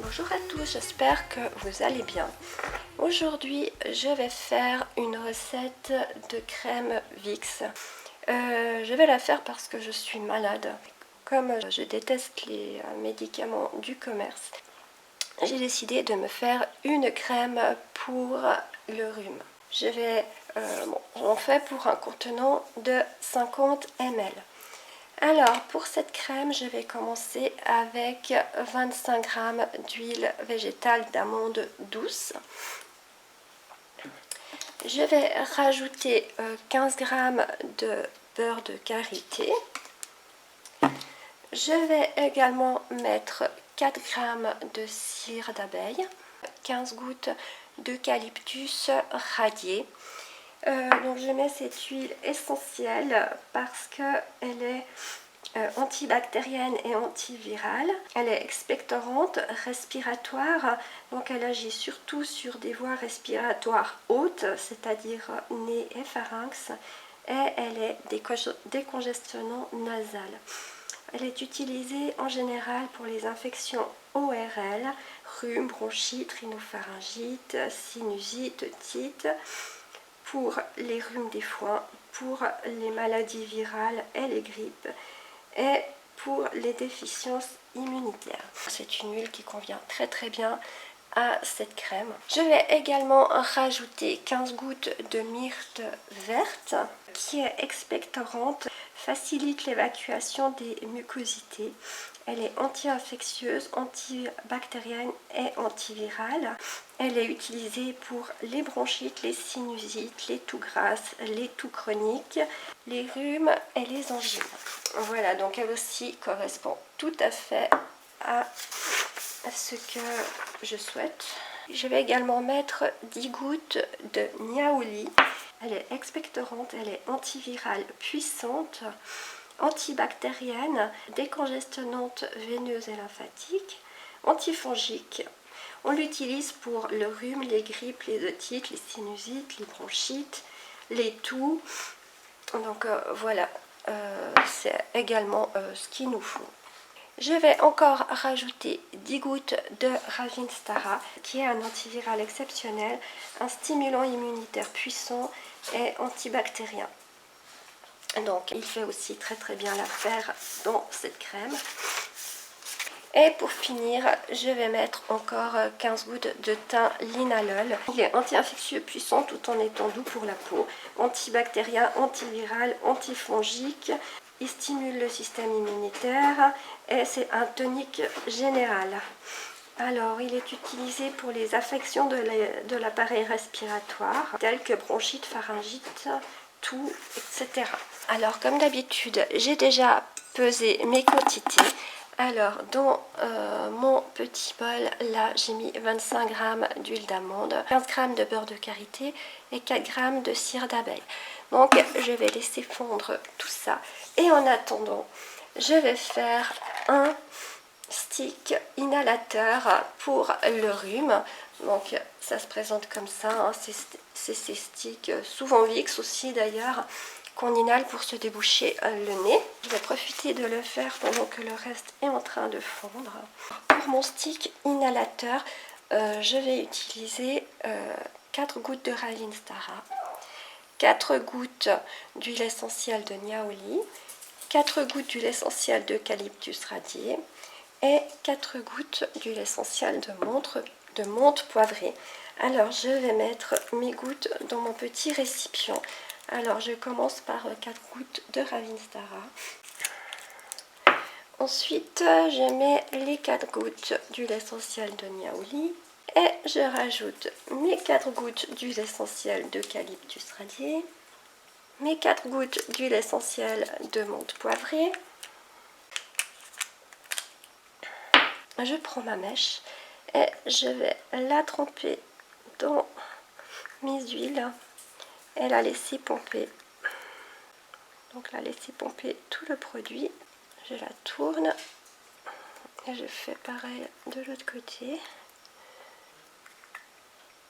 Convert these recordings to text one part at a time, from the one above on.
Bonjour à tous, j'espère que vous allez bien. Aujourd'hui, je vais faire une recette de crème Vicks. Je vais la faire parce que je suis malade. Comme je déteste les médicaments du commerce, j'ai décidé de me faire une crème pour le rhume. J'en fais pour un contenant de 50 ml. Alors, pour cette crème, je vais commencer avec 25 g d'huile végétale d'amande douce. Je vais rajouter 15 g de beurre de karité. Je vais également mettre 4 g de cire d'abeille, 15 gouttes d'eucalyptus radié. Donc je mets cette huile essentielle parce qu'elle est antibactérienne et antivirale. Elle est expectorante, respiratoire, donc elle agit surtout sur des voies respiratoires hautes, c'est-à-dire nez et pharynx, et elle est décongestionnant nasal. Elle est utilisée en général pour les infections ORL, rhume, bronchite, rhinopharyngite, sinusite, otite, pour les rhumes des foins, pour les maladies virales et les grippes, et pour les déficiences immunitaires. C'est une huile qui convient très bien à cette crème. Je vais également rajouter 15 gouttes de myrte verte qui est expectorante, facilite l'évacuation des mucosités. Elle est anti-infectieuse, antibactérienne et antivirale. Elle est utilisée pour les bronchites, les sinusites, les toux grasses, les toux chroniques, les rhumes et les angines. Voilà, donc elle aussi correspond tout à fait à ce que je souhaite. Je vais également mettre 10 gouttes de niaouli. Elle est expectorante, elle est antivirale puissante, antibactérienne, décongestionnante veineuse et lymphatique, antifongique. On l'utilise pour le rhume, les grippes, les otites, les sinusites, les bronchites, les toux. Donc voilà, c'est également ce qu'il nous faut. Je vais encore rajouter 10 gouttes de Ravinstara, qui est un antiviral exceptionnel, un stimulant immunitaire puissant et antibactérien. Donc il fait aussi très bien l'affaire dans cette crème. Et pour finir, je vais mettre encore 15 gouttes de thym linalol. Il est anti-infectieux puissant tout en étant doux pour la peau, antibactérien, antiviral, antifongique. Il stimule le système immunitaire et c'est un tonique général. Alors, il est utilisé pour les affections de l'appareil respiratoire, telles que bronchite, pharyngite, toux, etc. Alors, comme d'habitude, j'ai déjà pesé mes quantités. Alors, dans mon petit bol, là, j'ai mis 25 g d'huile d'amande, 15 g de beurre de karité et 4 g de cire d'abeille. Donc, je vais laisser fondre tout ça. Et en attendant, je vais faire un stick inhalateur pour le rhume. Donc, ça se présente comme ça. Hein. C'est ces sticks, souvent Vicks aussi d'ailleurs, qu'on inhale pour se déboucher le nez. Je vais profiter de le faire pendant que le reste est en train de fondre. Pour mon stick inhalateur, je vais utiliser 4 gouttes de Ravinstara, 4 gouttes d'huile essentielle de niaouli, 4 gouttes d'huile essentielle d'eucalyptus radié et 4 gouttes d'huile essentielle de menthe poivrée. Alors je vais mettre mes gouttes dans mon petit récipient. Alors je commence par 4 gouttes de Ravinstara. Ensuite je mets les 4 gouttes d'huile essentielle de niaouli. Et je rajoute mes 4 gouttes d'huile essentielle d'eucalyptus radié. Mes 4 gouttes d'huile essentielle de menthe poivrée. Je prends ma mèche et je vais la tremper dans mes huiles et la laisser pomper. Donc la laisser pomper tout le produit. Je la tourne et je fais pareil de l'autre côté.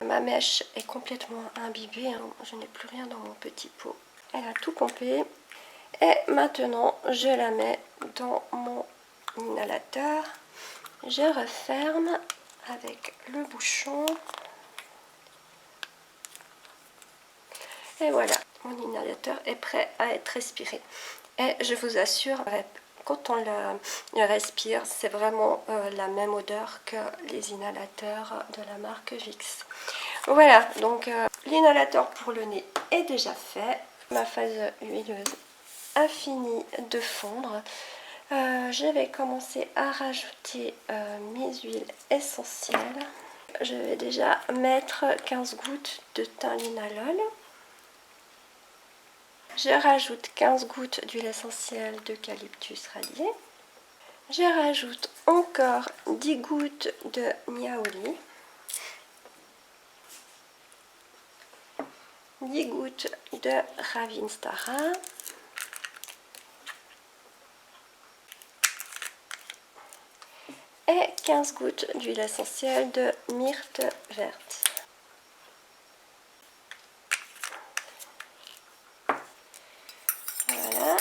Ma mèche est complètement imbibée, hein. Je n'ai plus rien dans mon petit pot. Elle a tout pompé. Et maintenant, je la mets dans mon inhalateur. Je referme avec le bouchon. Et voilà, mon inhalateur est prêt à être respiré. Et je vous assure, quand on le respire, c'est vraiment la même odeur que les inhalateurs de la marque Vicks. Voilà, donc l'inhalateur pour le nez est déjà fait. Ma phase huileuse a fini de fondre. Je vais commencer à rajouter mes huiles essentielles. Je vais déjà mettre 15 gouttes de thym linalol. Je rajoute 15 gouttes d'huile essentielle d'eucalyptus radié. Je rajoute encore 10 gouttes de niaouli. 10 gouttes de Ravinstara. Et 15 gouttes d'huile essentielle de myrte verte. Voilà,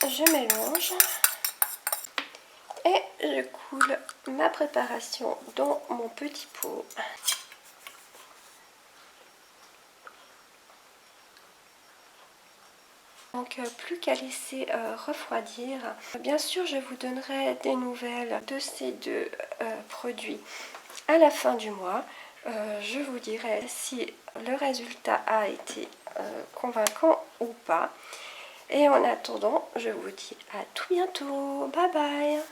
je mélange et je coule ma préparation dans mon petit pot. Donc plus qu'à laisser refroidir. Bien sûr, je vous donnerai des nouvelles de ces deux produits à la fin du mois. Je vous dirai si le résultat a été convaincant ou pas. Et en attendant, je vous dis à tout bientôt. Bye bye!